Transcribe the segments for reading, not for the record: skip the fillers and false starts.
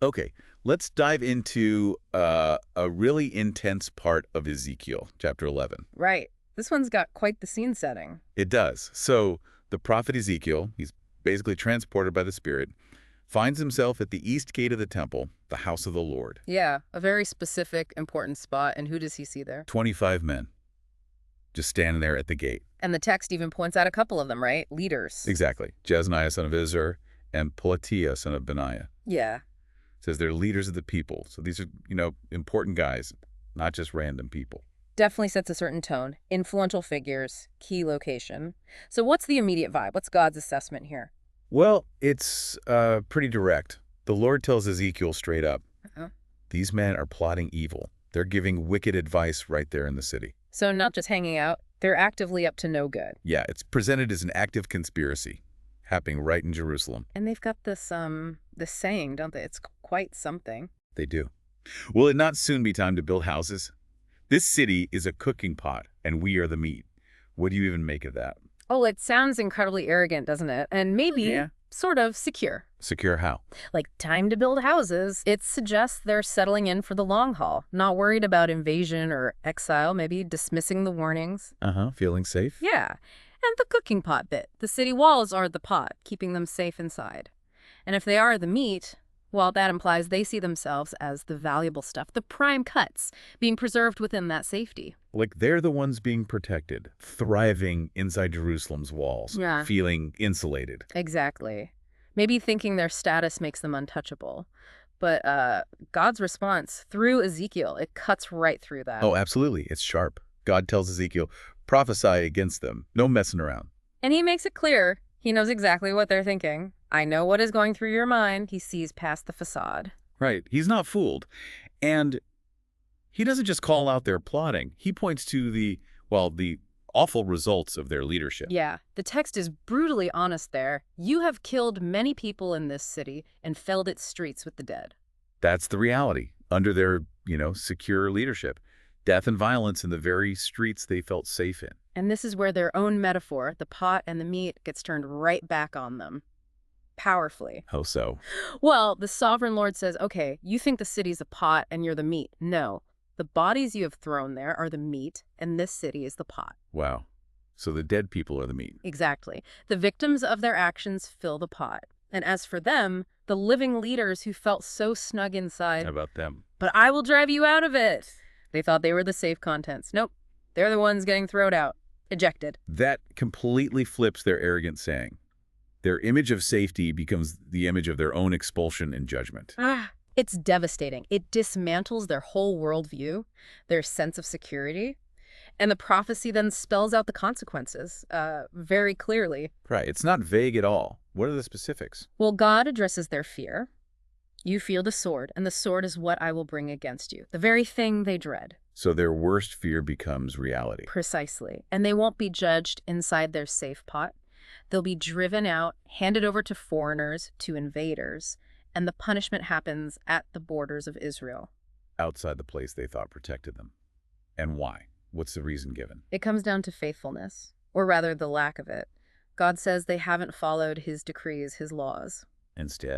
Okay, let's dive into a really intense part of Ezekiel, chapter 11. Right. This one's got quite the scene setting. It does. So the prophet Ezekiel, he's basically transported by the Spirit, finds himself at the east gate of the temple, the house of the Lord. Yeah, a very specific, important spot. And who does he see there? 25 men just standing there at the gate. And the text even points out a couple of them, right? Leaders. Exactly. Jezaniah, son of Izur, and Pelatiah, son of Benaiah. Yeah. Says they're leaders of the people. So these are, important guys, not just random people. Definitely sets a certain tone. Influential figures, key location. So what's the immediate vibe? What's God's assessment here? Well, it's pretty direct. The Lord tells Ezekiel straight up, Uh-huh. these men are plotting evil. They're giving wicked advice right there in the city. So not just hanging out, they're actively up to no good. Yeah, it's presented as an active conspiracy happening right in Jerusalem. And they've got this saying, don't they? It's quite something. They do. Will it not soon be time to build houses? This city is a cooking pot, and we are the meat. What do you even make of that? Oh, it sounds incredibly arrogant, doesn't it? And maybe Yeah. sort of secure. Secure how? Like time to build houses. It suggests they're settling in for the long haul, not worried about invasion or exile, maybe dismissing the warnings. Feeling safe? Yeah. And the cooking pot bit. The city walls are the pot, keeping them safe inside. And if they are the meat, well, that implies they see themselves as the valuable stuff, the prime cuts, being preserved within that safety. Like they're the ones being protected, thriving inside Jerusalem's walls, Yeah. feeling insulated. Exactly. Maybe thinking their status makes them untouchable. But God's response through Ezekiel, it cuts right through that. Oh, absolutely. It's sharp. God tells Ezekiel, prophesy against them. No messing around. And he makes it clear. He knows exactly what they're thinking. I know what is going through your mind. He sees past the facade. Right. He's not fooled. And he doesn't just call out their plotting. He points to the awful results of their leadership. Yeah, the text is brutally honest there. You have killed many people in this city and filled its streets with the dead. That's the reality. Under their, secure leadership. Death and violence in the very streets they felt safe in. And this is where their own metaphor, the pot and the meat, gets turned right back on them. Powerfully. How so? Well, the sovereign Lord says, okay, you think the city's a pot and you're the meat. No, the bodies you have thrown there are the meat, and this city is the pot. Wow. So the dead people are the meat. Exactly. The victims of their actions fill the pot. And as for them, the living leaders who felt so snug inside, How about them? but I will drive you out of it. They thought they were the safe contents. Nope. They're the ones getting thrown out. Ejected. That completely flips their arrogant saying. Their image of safety becomes the image of their own expulsion and judgment. It's devastating. It dismantles their whole worldview, their sense of security. And the prophecy then spells out the consequences very clearly. Right. It's not vague at all. What are the specifics? Well, God addresses their fear. You feel the sword, and the sword is what I will bring against you. The very thing they dread. So their worst fear becomes reality. Precisely. And they won't be judged inside their safe pot. They'll be driven out, handed over to foreigners, to invaders, and the punishment happens at the borders of Israel. Outside the place they thought protected them. And why? What's the reason given? It comes down to faithfulness, or rather the lack of it. God says they haven't followed his decrees, his laws.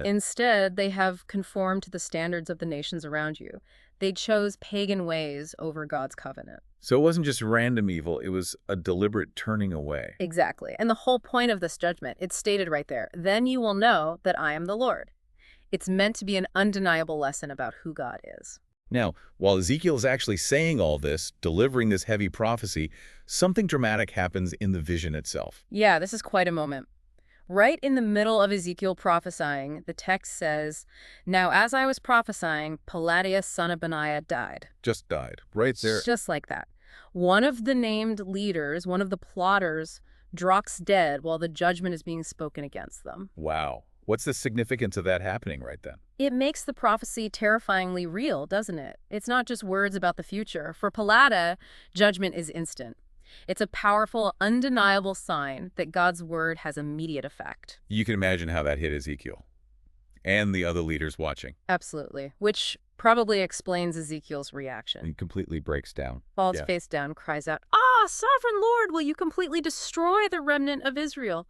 Instead, they have conformed to the standards of the nations around you. They chose pagan ways over God's covenant. So it wasn't just random evil, it was a deliberate turning away. Exactly. And the whole point of this judgment, it's stated right there. Then you will know that I am the Lord. It's meant to be an undeniable lesson about who God is. Now, while Ezekiel is actually saying all this, delivering this heavy prophecy, something dramatic happens in the vision itself. Yeah, this is quite a moment. Right in the middle of Ezekiel prophesying, the text says, now as I was prophesying, Pelatiah, son of Benaiah, died. Just died. Right there. Just like that. One of the named leaders, one of the plotters, drops dead while the judgment is being spoken against them. Wow. What's the significance of that happening right then? It makes the prophecy terrifyingly real, doesn't it? It's not just words about the future. For Pelatiah, judgment is instant. It's a powerful, undeniable sign that God's word has immediate effect. You can imagine how that hit Ezekiel and the other leaders watching. Absolutely. Which probably explains Ezekiel's reaction. He completely breaks down. Falls face down, cries out, sovereign Lord, will you completely destroy the remnant of Israel?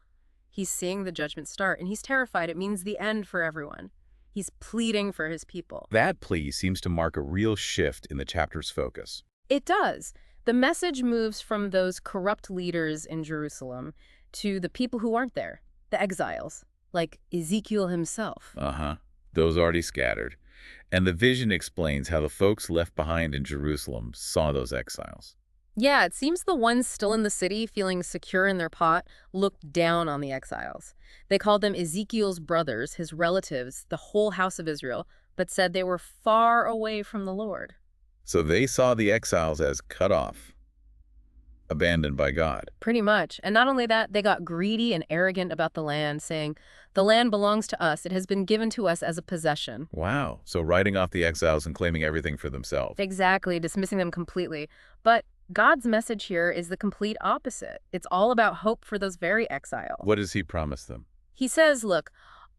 He's seeing the judgment start, and he's terrified. It means the end for everyone. He's pleading for his people. That plea seems to mark a real shift in the chapter's focus. It does. The message moves from those corrupt leaders in Jerusalem to the people who aren't there, the exiles, like Ezekiel himself. Those already scattered. And the vision explains how the folks left behind in Jerusalem saw those exiles. Yeah, it seems the ones still in the city, feeling secure in their pot, looked down on the exiles. They called them Ezekiel's brothers, his relatives, the whole house of Israel, but said they were far away from the Lord. So they saw the exiles as cut off, abandoned by God. Pretty much. And not only that, they got greedy and arrogant about the land, saying, "The land belongs to us. It has been given to us as a possession." Wow. So writing off the exiles and claiming everything for themselves. Exactly, dismissing them completely. But God's message here is the complete opposite. It's all about hope for those very exiles. What does he promise them? He says, look,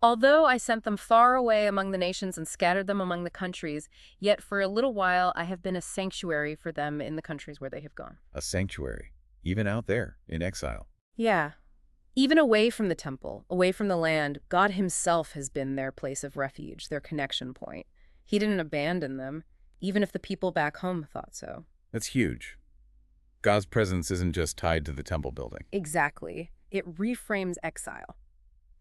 although I sent them far away among the nations and scattered them among the countries, yet for a little while I have been a sanctuary for them in the countries where they have gone. A sanctuary, even out there in exile. Yeah. Even away from the temple, away from the land, God himself has been their place of refuge, their connection point. He didn't abandon them, even if the people back home thought so. That's huge. God's presence isn't just tied to the temple building. Exactly. It reframes exile.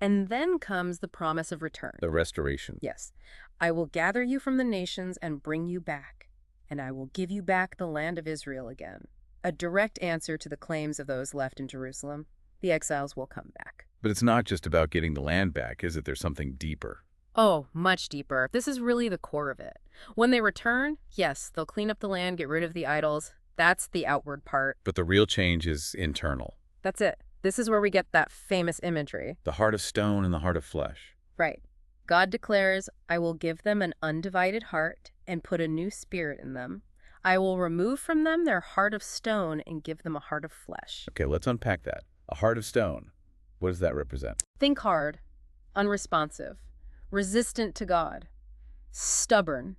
And then comes the promise of return. The restoration. Yes. I will gather you from the nations and bring you back, and I will give you back the land of Israel again. A direct answer to the claims of those left in Jerusalem. The exiles will come back. But it's not just about getting the land back, is it? There's something deeper. Oh, much deeper. This is really the core of it. When they return, yes, they'll clean up the land, get rid of the idols. That's the outward part. But the real change is internal. That's it. This is where we get that famous imagery. The heart of stone and the heart of flesh. Right. God declares, I will give them an undivided heart and put a new spirit in them. I will remove from them their heart of stone and give them a heart of flesh. Okay, let's unpack that. A heart of stone. What does that represent? Think hard, unresponsive, resistant to God, stubborn,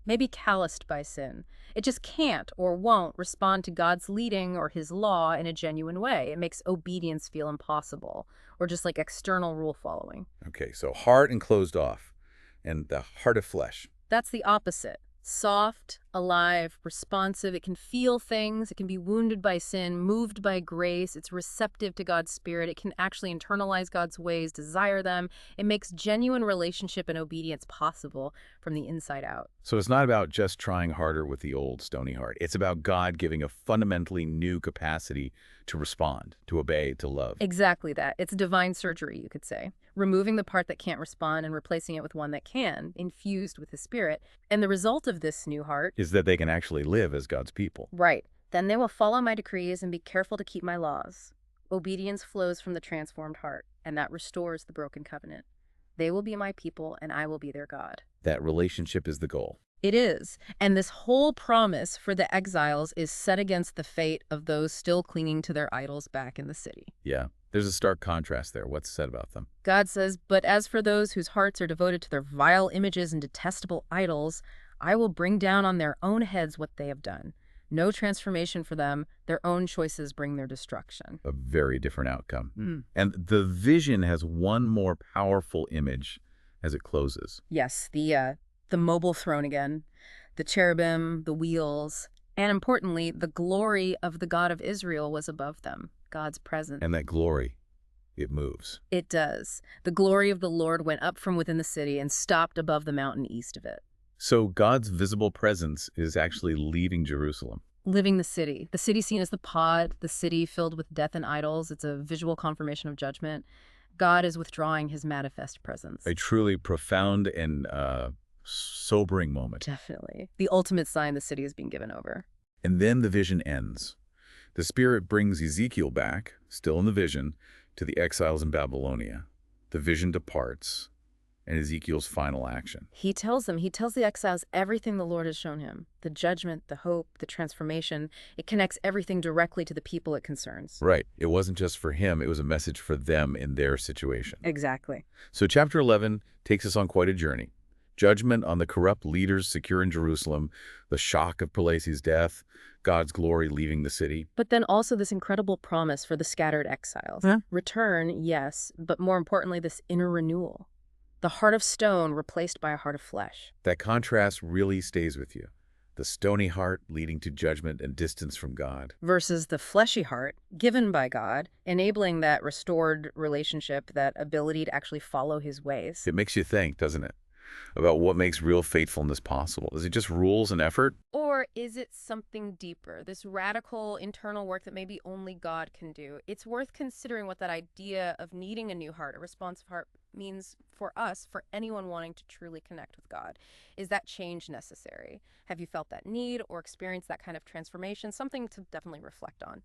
maybe calloused by sin. It just can't or won't respond to God's leading or his law in a genuine way. It makes obedience feel impossible, or just like external rule following. Okay, so heart and closed off, and the heart of flesh. That's the opposite. Soft, alive, responsive. It can feel things. It can be wounded by sin, moved by grace. It's receptive to God's spirit. It can actually internalize God's ways, desire them. It makes genuine relationship and obedience possible from the inside out. So it's not about just trying harder with the old stony heart. It's about God giving a fundamentally new capacity to respond, to obey, to love. Exactly that. It's divine surgery, you could say. Removing the part that can't respond and replacing it with one that can, infused with his spirit. And the result of this new heart is that they can actually live as God's people. Right. Then they will follow my decrees and be careful to keep my laws. Obedience flows from the transformed heart, and that restores the broken covenant. They will be my people, and I will be their God. That relationship is the goal. It is. And this whole promise for the exiles is set against the fate of those still clinging to their idols back in the city. Yeah. There's a stark contrast there. What's said about them? God says, but as for those whose hearts are devoted to their vile images and detestable idols, I will bring down on their own heads what they have done. No transformation for them. Their own choices bring their destruction. A very different outcome. And the vision has one more powerful image as it closes. Yes, the mobile throne again, the cherubim, the wheels, and importantly, the glory of the God of Israel was above them, God's presence. And that glory, it moves. It does. The glory of the Lord went up from within the city and stopped above the mountain east of it. So God's visible presence is actually leaving Jerusalem. Living the city seen as the pod, the city filled with death and idols. It's a visual confirmation of judgment. God is withdrawing his manifest presence. A truly profound and sobering moment. Definitely. The ultimate sign the city is being given over. And then the vision ends. The Spirit brings Ezekiel back, still in the vision, to the exiles in Babylonia. The vision departs, and Ezekiel's final action. He tells the exiles everything the Lord has shown him. The judgment, the hope, the transformation. It connects everything directly to the people it concerns. Right. It wasn't just for him. It was a message for them in their situation. Exactly. So chapter 11 takes us on quite a journey. Judgment on the corrupt leaders secure in Jerusalem, the shock of Palesi's death, God's glory leaving the city. But then also this incredible promise for the scattered exiles. Return, yes, but more importantly, this inner renewal. The heart of stone replaced by a heart of flesh. That contrast really stays with you. The stony heart leading to judgment and distance from God. Versus the fleshy heart given by God, enabling that restored relationship, that ability to actually follow his ways. It makes you think, doesn't it, about what makes real faithfulness possible. Is it just rules and effort? Or is it something deeper, this radical internal work that maybe only God can do? It's worth considering what that idea of needing a new heart, a responsive heart, means for us, for anyone wanting to truly connect with God. Is that change necessary? Have you felt that need or experienced that kind of transformation? Something to definitely reflect on.